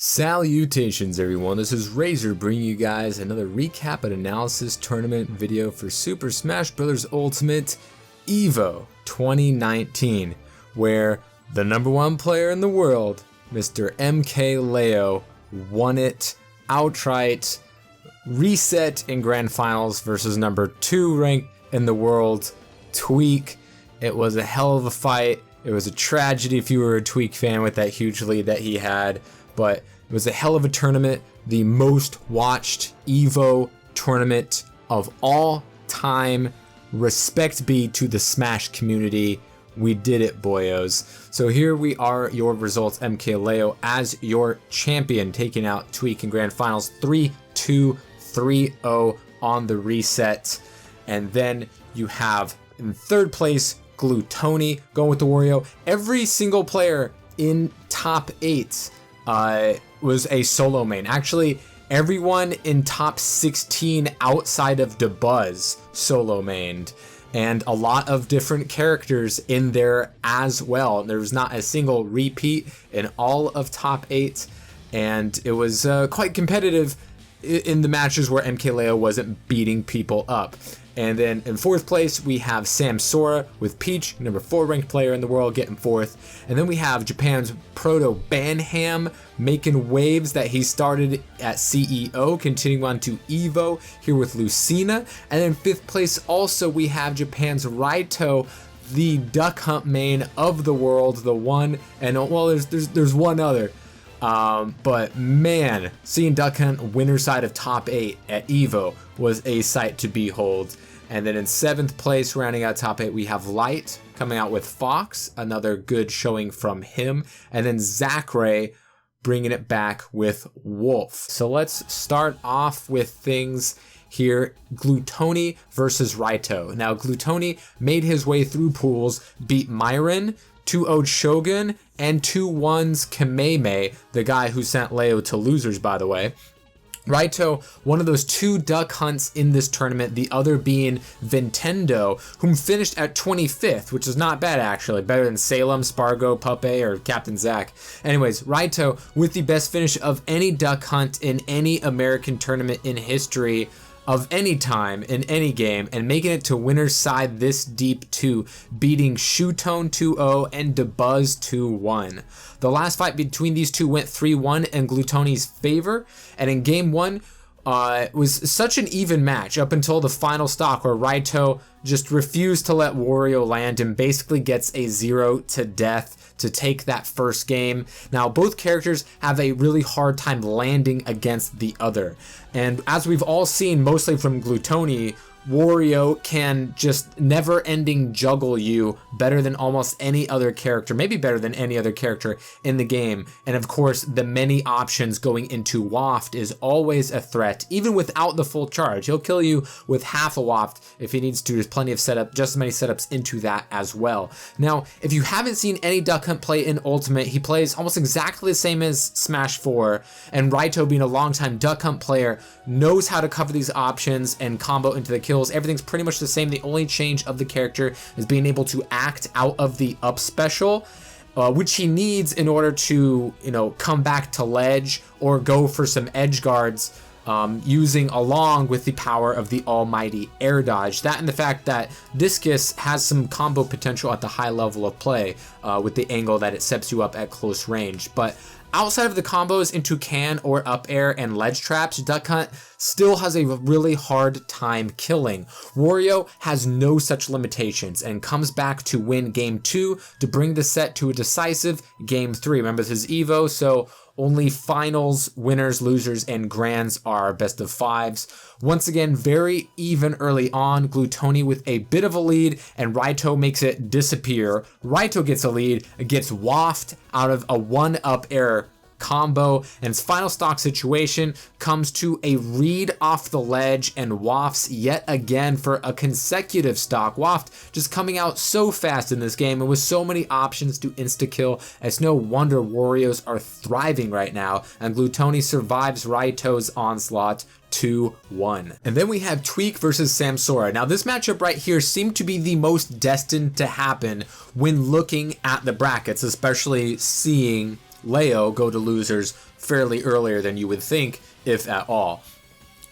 Salutations everyone, this is Razor bringing you guys another recap and analysis tournament video for Super Smash Bros. Ultimate EVO 2019, where the #1 player in the world, Mr. MKLeo, won it outright, reset in Grand Finals versus #2 ranked in the world, Tweak. It was a hell of a fight. It was a tragedy if you were a Tweak fan with that huge lead that he had, but it was a hell of a tournament, the most watched EVO tournament of all time. Respect be to the Smash community. We did it, boyos. So here we are, your results. MKLeo as your champion, taking out Tweak in Grand Finals 3-2, 3-0 on the reset. And then you have in third place Glutoni going with the Wario. Every single player in top 8 was a solo main. Actually, everyone in top 16 outside of DeBuzz solo mained, and a lot of different characters in there as well. There was not a single repeat in all of top 8, and it was quite competitive in the matches where MKLeo wasn't beating people up. And then in fourth place, we have Sam Sora with Peach, #4 ranked player in the world, getting fourth. And then we have Japan's Proto Banham making waves that he started at CEO, continuing on to EVO here with Lucina. And then fifth place also we have Japan's Raito, the Duck Hunt main of the world, the one, and well, there's one other. But man, seeing Duck Hunt winner side of top 8 at EVO was a sight to behold. And then in 7th place, rounding out top 8, we have Light coming out with Fox, another good showing from him. And then Zachary bringing it back with Wolf. So let's start off with things here. Glutoni versus Raito. Now Glutoni made his way through pools, beat Myron, 2-0'd Shogun, and 2-1's Kameme, the guy who sent Leo to losers, by the way. Raito, one of those 2 duck hunts in this tournament, the other being Vintendo, whom finished at 25th, which is not bad actually, better than Salem, Spargo, Puppe, or Captain Zach. Anyways, Raito with the best finish of any duck hunt in any American tournament in history of any time in any game, and making it to winner's side this deep too, beating Shootone 2-0 and DeBuzz 2-1. The last fight between these two went 3-1 in Glutoni's favor, and in game 1 was such an even match up until the final stock where Raito just refused to let Wario land and basically gets a 0 to death to take that first game. Now both characters have a really hard time landing against the other, and as we've all seen mostly from Glutoni, Wario can just never-ending juggle you better than almost any other character, maybe better than any other character in the game. And of course, the many options going into Waft is always a threat, even without the full charge. He'll kill you with half a Waft if he needs to. There's plenty of setup, just as many setups into that as well. Now, if you haven't seen any Duck Hunt play in Ultimate, he plays almost exactly the same as Smash 4, and Raito, being a longtime Duck Hunt player, knows how to cover these options and combo into the kills. Everything's pretty much the same. The only change of the character is being able to act out of the up special, which he needs in order to, come back to ledge or go for some edge guards, using along with the power of the almighty air dodge. That and the fact that Discus has some combo potential at the high level of play, with the angle that it sets you up at close range. But outside of the combos into can or up air and ledge traps, Duck Hunt still has a really hard time killing. Wario has no such limitations and comes back to win game 2 to bring the set to a decisive game 3. Remember, this is EVO, so only finals, winners, losers, and grands are best of 5s. Once again, very even early on. Glutoni with a bit of a lead, and Raito makes it disappear. Raito gets a lead, gets Waft out of a 1-up air combo, and its final stock situation comes to a read off the ledge and wafts yet again for a consecutive stock. Waft just coming out so fast in this game and with so many options to insta-kill. It's no wonder Warriors are thriving right now, and Glutoni survives Raito's onslaught 2-1. And then we have Tweak versus Samsora. Now this matchup right here seemed to be the most destined to happen when looking at the brackets, especially seeing Leo go to losers fairly earlier than you would think, if at all.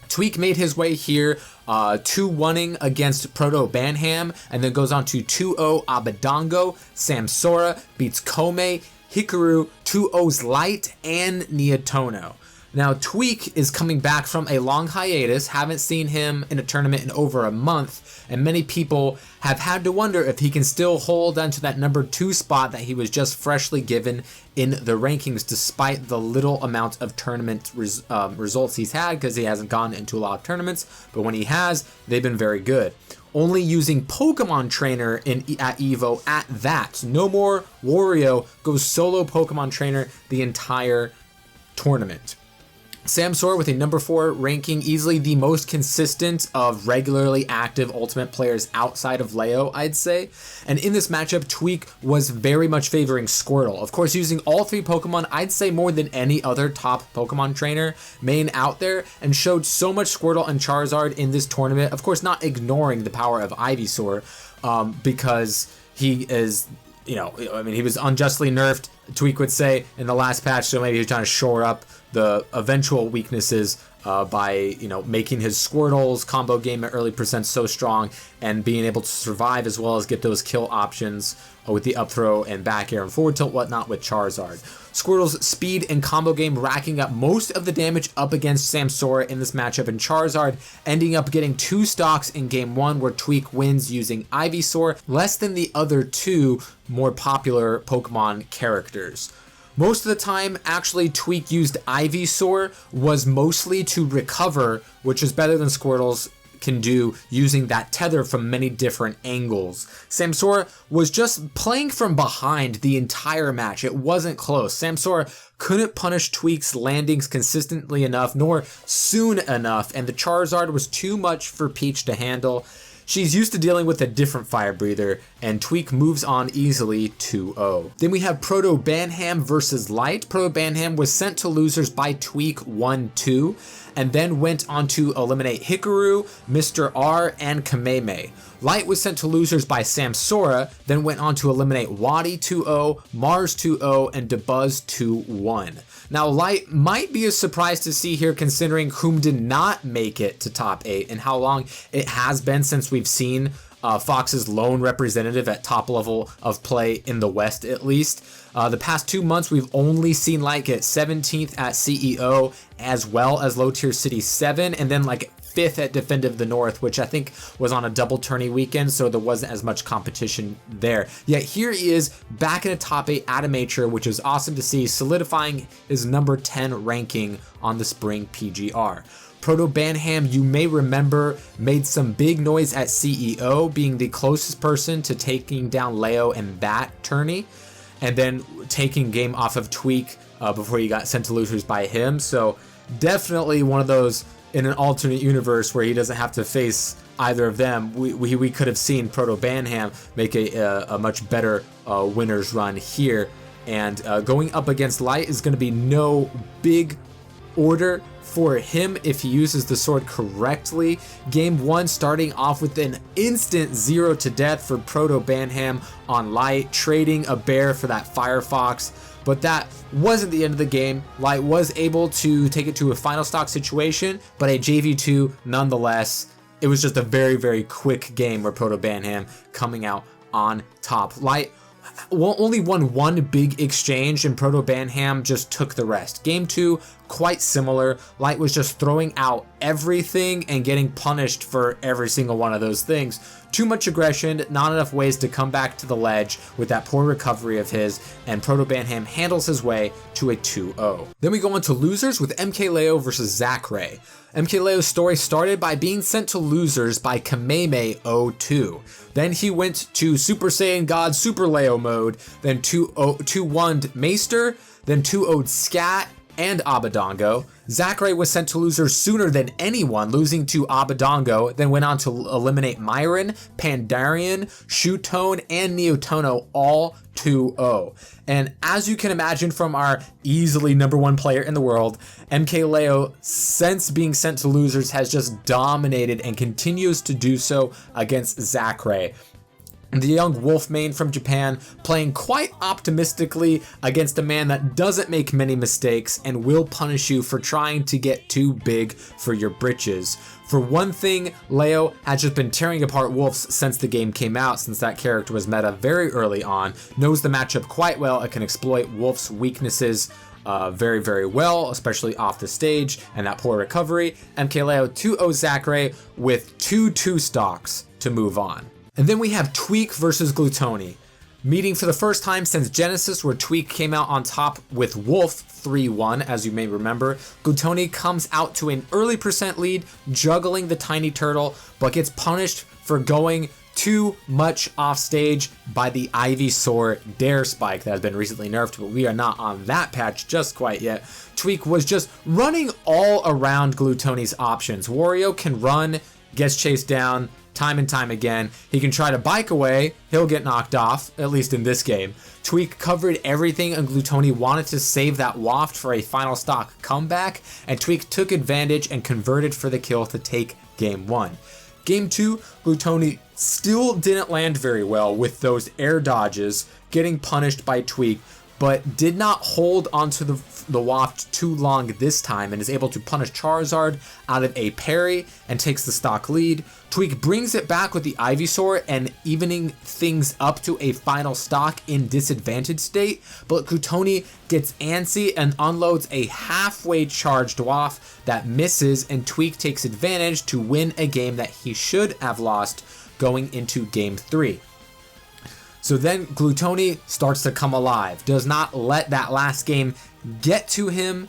Tweak made his way here, 2-1ing against Proto Banham, and then goes on to 2-0 Abadango. Samsora beats Kome, Hikaru, 2-0's Light, and Neotono. Now, Tweak is coming back from a long hiatus, haven't seen him in a tournament in over a month, and many people have had to wonder if he can still hold onto that number 2 spot that he was just freshly given in the rankings, despite the little amount of tournament results he's had, because he hasn't gone into a lot of tournaments, but when he has, they've been very good. Only using Pokemon Trainer at EVO at that. No more Wario, goes solo Pokemon Trainer the entire tournament. Samsora with a number 4 ranking, easily the most consistent of regularly active Ultimate players outside of Leo, I'd say. And in this matchup, Tweak was very much favoring Squirtle. Of course, using all 3 Pokemon, I'd say more than any other top Pokemon trainer main out there, and showed so much Squirtle and Charizard in this tournament. Of course, not ignoring the power of Ivysaur, because he is, you know, I mean, he was unjustly nerfed, Tweak would say, in the last patch, so maybe he was trying to shore up the eventual weaknesses by, you know, making his Squirtle's combo game at early percent so strong and being able to survive as well as get those kill options with the up throw and back air and forward tilt, whatnot with Charizard. Squirtle's speed and combo game racking up most of the damage up against Samsora in this matchup, and Charizard ending up getting 2 stocks in game 1 where Tweak wins using Ivysaur, less than the other 2 more popular Pokemon characters. Most of the time, actually, Tweak used Ivysaur was mostly to recover, which is better than Squirtle's can do using that tether from many different angles. Samsora was just playing from behind the entire match. It wasn't close. Samsora couldn't punish Tweak's landings consistently enough, nor soon enough, and the Charizard was too much for Peach to handle. She's used to dealing with a different fire breather, and Tweak moves on easily 2-0. Then we have Proto Banham versus Light. Proto Banham was sent to losers by Tweak 1-2, and then went on to eliminate Hikaru, Mr. R, and Kameme. Light was sent to losers by Samsora, then went on to eliminate Wadi 2-0, Mars 2-0, and Dabuz 2-1. Now, Light might be a surprise to see here, considering whom did not make it to top 8 and how long it has been since we've seen Fox's lone representative at top level of play in the West, at least. The past 2 months, we've only seen Light get 17th at CEO, as well as low tier city 7, and then like 5th at Defend of the North, which I think was on a double tourney weekend, so there wasn't as much competition there. Yet here he is back in a top 8 at Amateur, which is awesome to see, solidifying his number 10 ranking on the spring PGR. Proto Banham, you may remember, made some big noise at CEO, being the closest person to taking down Leo in that tourney, and then taking game off of Tweak before he got sent to losers by him. So definitely one of those in an alternate universe where he doesn't have to face either of them. We could have seen Proto Banham make a much better winner's run here. And going up against Light is going to be no big order for him if he uses the sword correctly. Game 1 starting off with an instant 0 to death for Proto Banham on Light, trading a bear for that Firefox. But that wasn't the end of the game. Light was able to take it to a final stock situation, but a JV2 nonetheless. It was just a very, very quick game where Proto Banham coming out on top. Light only won one big exchange, and Proto Banham just took the rest. Game 2, quite similar. Light was just throwing out everything and getting punished for every single one of those things. Too much aggression, not enough ways to come back to the ledge with that poor recovery of his, and Proto Banham handles his way to a 2-0. Then we go on to losers with MK Leo versus Zachary. MK Leo's story started by being sent to losers by Kameme 02. Then he went to Super Saiyan God Super Leo mode, then 2-1'd Maester, then 2-0'd Scat and Abadango. Zachary was sent to losers sooner than anyone, losing to Abadango, then went on to eliminate Myron, Pandarian, Shootone, and Neotono, all 2-0. And as you can imagine from our easily number 1 player in the world, MK Leo, since being sent to losers, has just dominated and continues to do so against Zachary. the young Wolfmane from Japan, playing quite optimistically against a man that doesn't make many mistakes and will punish you for trying to get too big for your britches. For one thing, Leo has just been tearing apart Wolves since the game came out, since that character was meta very early on, knows the matchup quite well, and can exploit Wolf's weaknesses very, very well, especially off the stage and that poor recovery. MKLeo 2-0 Zachary with 2-2 stocks to move on. And then we have Tweak versus Glutoni, meeting for the first time since Genesis, where Tweak came out on top with Wolf 3-1, as you may remember. Glutoni comes out to an early percent lead, juggling the tiny turtle, but gets punished for going too much off stage by the Ivysaur Dare Spike that has been recently nerfed, but we are not on that patch just quite yet. Tweak was just running all around Glutoni's options. Wario can run, gets chased down time and time again. He can try to bike away, he'll get knocked off, at least in this game. Tweak covered everything, and Glutoni wanted to save that waft for a final stock comeback, and Tweak took advantage and converted for the kill to take game 1. Game 2, Glutoni still didn't land very well with those air dodges, getting punished by Tweak, but did not hold onto the waft too long this time and is able to punish Charizard out of a parry and takes the stock lead. Tweak brings it back with the Ivysaur and evening things up to a final stock in disadvantaged state, but Glutoni gets antsy and unloads a halfway charged waft that misses, and Tweak takes advantage to win a game that he should have lost going into game 3. So then Glutoni starts to come alive, does not let that last game get to him.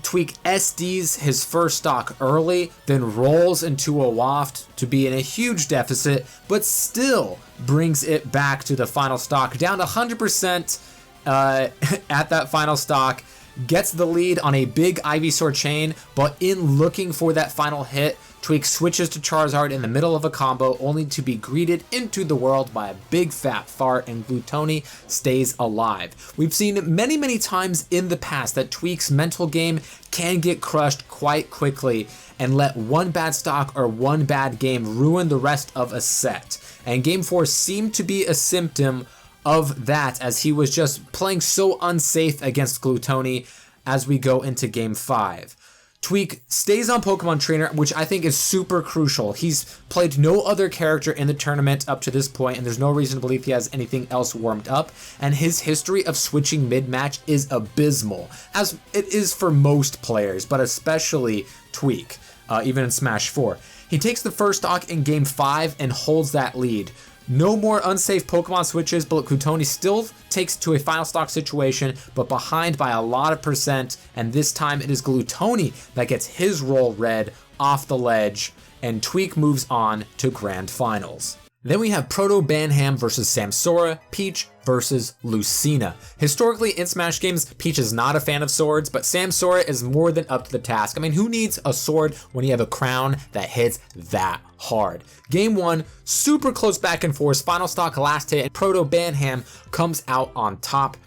Tweak SDs his first stock early, then rolls into a waft to be in a huge deficit, but still brings it back to the final stock, down to 100% at that final stock, gets the lead on a big Ivysaur chain, but in looking for that final hit, Tweak switches to Charizard in the middle of a combo, only to be greeted into the world by a big fat fart, and Glutoni stays alive. We've seen many times in the past that Tweak's mental game can get crushed quite quickly and let one bad stock or one bad game ruin the rest of a set. And game 4 seemed to be a symptom of that, as he was just playing so unsafe against Glutoni as we go into game 5. Tweak stays on Pokemon Trainer, which I think is super crucial. He's played no other character in the tournament up to this point, and there's no reason to believe he has anything else warmed up, and his history of switching mid-match is abysmal, as it is for most players, but especially Tweak, even in Smash 4. He takes the first stock in game 5 and holds that lead. No more unsafe Pokemon switches, but Glutoni still takes it to a final stock situation, but behind by a lot of percent, and this time it is Glutoni that gets his roll read off the ledge, and Tweak moves on to Grand Finals. Then we have Proto Banham versus Samsora, Peach versus Lucina. Historically in Smash games, Peach is not a fan of swords, but Samsora is more than up to the task. I mean, who needs a sword when you have a crown that hits that hard? Game 1, super close back and forth, final stock last hit, and Proto Banham comes out on top.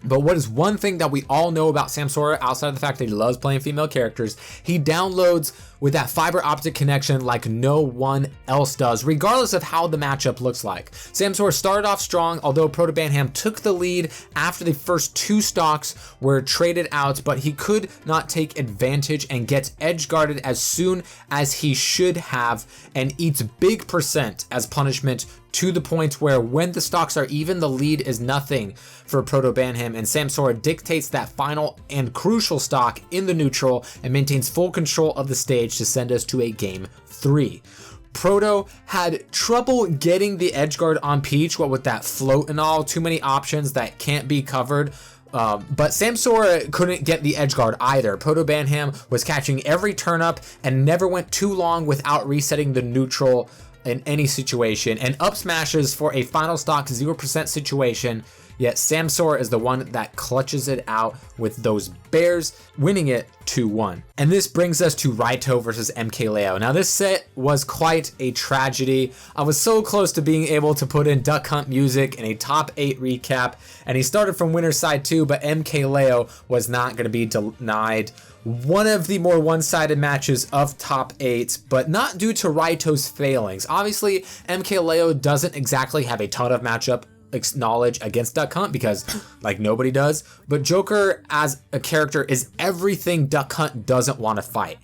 But what is one thing that we all know about Samsora, outside of the fact that he loves playing female characters, he downloads with that fiber optic connection like no one else does, regardless of how the matchup looks like. Samsora started off strong, although Proto Banham took the lead after the first 2 stocks were traded out, but he could not take advantage and gets edge guarded as soon as he should have, and eats big percent as punishment, to the point where when the stocks are even, the lead is nothing for Proto Banham, and Samsora dictates that final and crucial stock in the neutral and maintains full control of the stage to send us to a game 3. Proto had trouble getting the edge guard on Peach, what with that float and all, too many options that can't be covered. But Samsora couldn't get the edge guard either. Proto Banham was catching every turn up and never went too long without resetting the neutral in any situation, and up smashes for a final stock 0% situation, yet Samsora is the one that clutches it out with those bears, winning it 2-1. And this brings us to Raito versus MKLeo. Now this set was quite a tragedy. I was so close to being able to put in Duck Hunt music in a top 8 recap, and he started from winner's side too, but MKLeo was not going to be denied. One of the more one-sided matches of top 8, but not due to Raito's failings. Obviously, MKLeo doesn't exactly have a ton of matchup knowledge against Duck Hunt because like nobody does, but Joker as a character is everything Duck Hunt doesn't want to fight.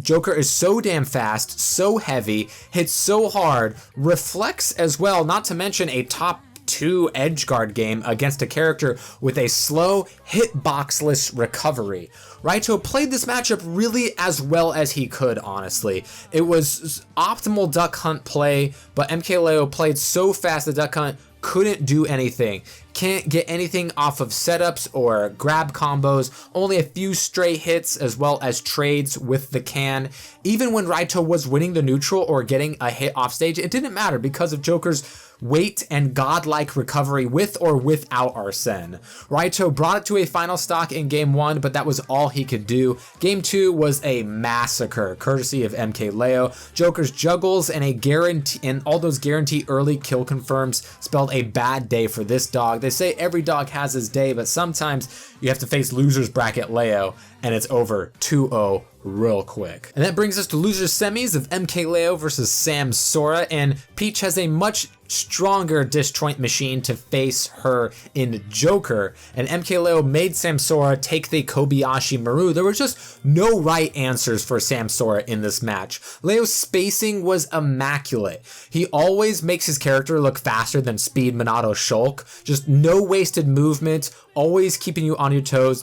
Joker is so damn fast, so heavy, hits so hard, reflects as well, not to mention a top 2 edge guard game against a character with a slow hitboxless recovery. Raito played this matchup really as well as he could, honestly. It was optimal Duck Hunt play, but MKLeo played so fast that Duck Hunt couldn't do anything. Can't get anything off of setups or grab combos, only a few stray hits as well as trades with the can. Even when Raito was winning the neutral or getting a hit off stage, it didn't matter because of Joker's weight and godlike recovery with or without Arsene. Raito brought it to a final stock in game 1, but that was all he could do. Game 2 was a massacre, courtesy of MKLeo. Joker's juggles and all those guarantee early kill confirms spelled a bad day for this dog. They say every dog has his day, but sometimes you have to face losers bracket Leo, and it's over 2-0 real quick. And that brings us to losers semis of MKLeo versus Sam Sora, and Peach has a much stronger disjoint machine to face her in Joker, and MKLeo made Sam Sora take the Kobayashi Maru. There were just no right answers for Sam Sora in this match. Leo's spacing was immaculate. He always makes his character look faster than Speed Minato Shulk, just no wasted movement, always keeping you on your toes.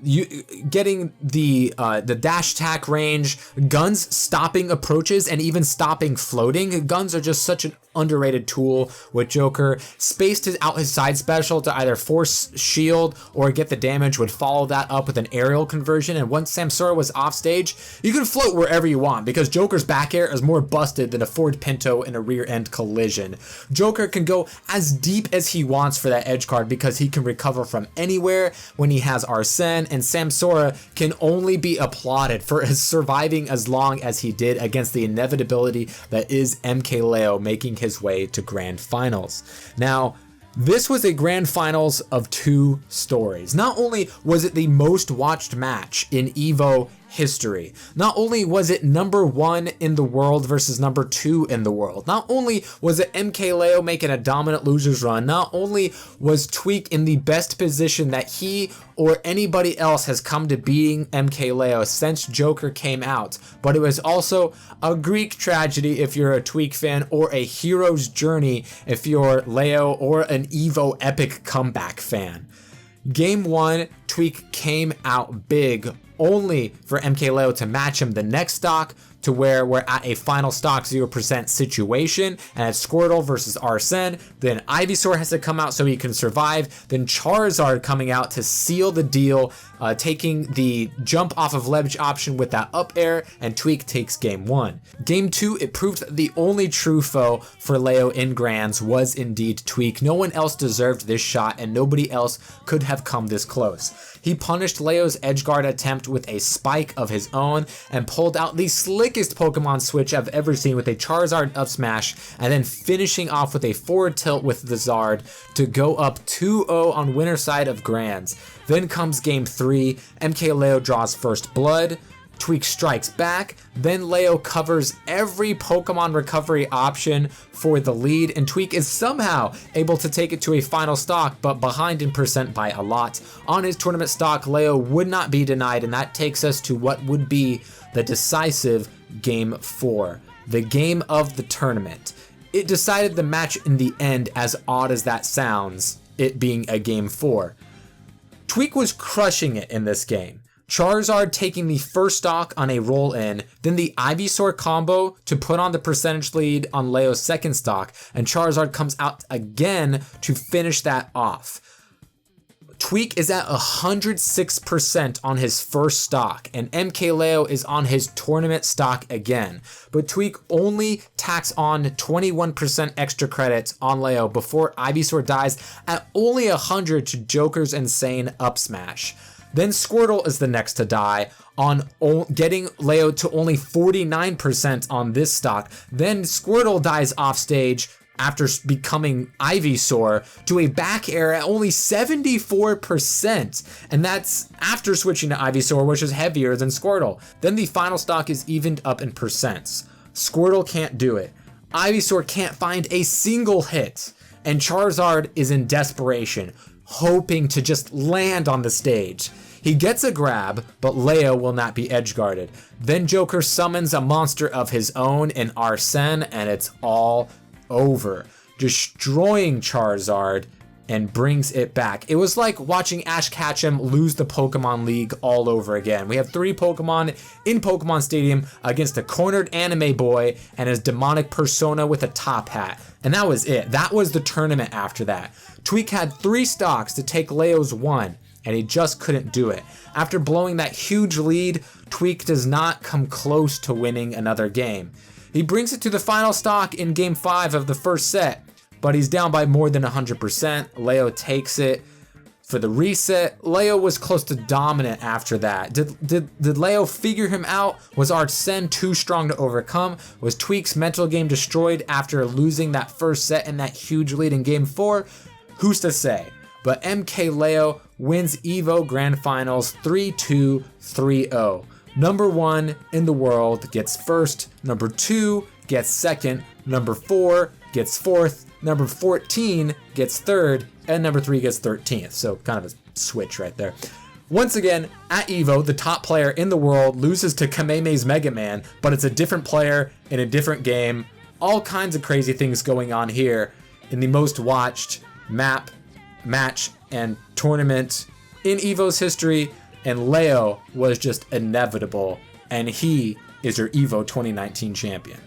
Getting the dash attack range, guns stopping approaches, and even stopping floating. Guns are just such an underrated tool with Joker. Spaced out his side special to either force shield or get the damage, would follow that up with an aerial conversion, and once Sam Sora was off stage, you can float wherever you want because Joker's back air is more busted than a Ford Pinto in a rear end collision. Joker can go as deep as he wants for that edge card because he can recover from anywhere when he has Arsene, and Sam Sora can only be applauded for surviving as long as he did against the inevitability that is MKLeo making his way to grand finals. Now, this was a grand finals of 2 stories. Not only was it the most watched match in EVO history, not only was it number 1 in the world versus number 2 in the world, not only was it MKLeo making a dominant losers run, not only was Tweak in the best position that he or anybody else has come to beating MKLeo since Joker came out, but it was also a Greek tragedy if you're a Tweak fan, or a hero's journey if you're Leo, or an EVO epic comeback fan. Game 1, Tweak came out big, only for MKLeo to match him the next stock, to where we're at a final stock 0% situation, and it's Squirtle versus Arsene. Then Ivysaur has to come out so he can survive. Then Charizard coming out to seal the deal, taking the jump off of ledge option with that up air, and Tweak takes game 1. Game 2, it proved that the only true foe for Leo in Grands was indeed Tweak. No one else deserved this shot, and nobody else could have come this close. He punished Leo's edgeguard attempt with a spike of his own and pulled out the slickest Pokemon switch I've ever seen with a Charizard up smash, and then finishing off with a forward tilt with the Zard to go up 2-0 on winner side of Grands. Then comes game 3, MKLeo draws first blood, Tweak strikes back, then Leo covers every Pokemon recovery option for the lead, and Tweak is somehow able to take it to a final stock, but behind in percent by a lot. On his tournament stock, Leo would not be denied, and that takes us to what would be the decisive game 4, the game of the tournament. It decided the match in the end, as odd as that sounds, it being a game 4. Tweak was crushing it in this game. Charizard taking the first stock on a roll-in, then the Ivysaur combo to put on the percentage lead on Leo's second stock, and Charizard comes out again to finish that off. Tweak is at 106% on his first stock, and MKLeo is on his tournament stock again, but Tweak only tacks on 21% extra credits on Leo before Ivysaur dies at only 100 to Joker's insane up smash. Then Squirtle is the next to die on getting Leo to only 49% on this stock. Then Squirtle dies off stage after becoming Ivysaur to a back air at only 74%. And that's after switching to Ivysaur, which is heavier than Squirtle. Then the final stock is evened up in percents. Squirtle can't do it. Ivysaur can't find a single hit. And Charizard is in desperation, hoping to just land on the stage. He gets a grab, but Leo will not be edge guarded. Then Joker summons a monster of his own in Arsene, and it's all over, destroying Charizard and brings it back. It was like watching Ash Ketchum lose the Pokemon League all over again. We have 3 Pokemon in Pokemon Stadium against a cornered anime boy and his demonic persona with a top hat. And that was it. That was the tournament after that. Tweak had 3 stocks to take Leo's 1, and he just couldn't do it. After blowing that huge lead, Tweak does not come close to winning another game. He brings it to the final stock in game 5 of the first set, but he's down by more than 100%. Leo takes it. For the reset, Leo was close to dominant after that. Did Leo figure him out? Was Arsene too strong to overcome? Was Tweak's mental game destroyed after losing that first set and that huge lead in game 4? Who's to say? But MK Leo wins EVO Grand Finals 3-2, 3-0. Number 1 in the world gets first, number 2 gets second, number 4 gets fourth, number 14 gets third, and number 3 gets 13th. So kind of a switch right there. Once again, at EVO, the top player in the world loses to Kameme's Mega Man, but it's a different player in a different game. All kinds of crazy things going on here in the most watched map, match, and tournament in EVO's history. And Leo was just inevitable, and he is your EVO 2019 champion.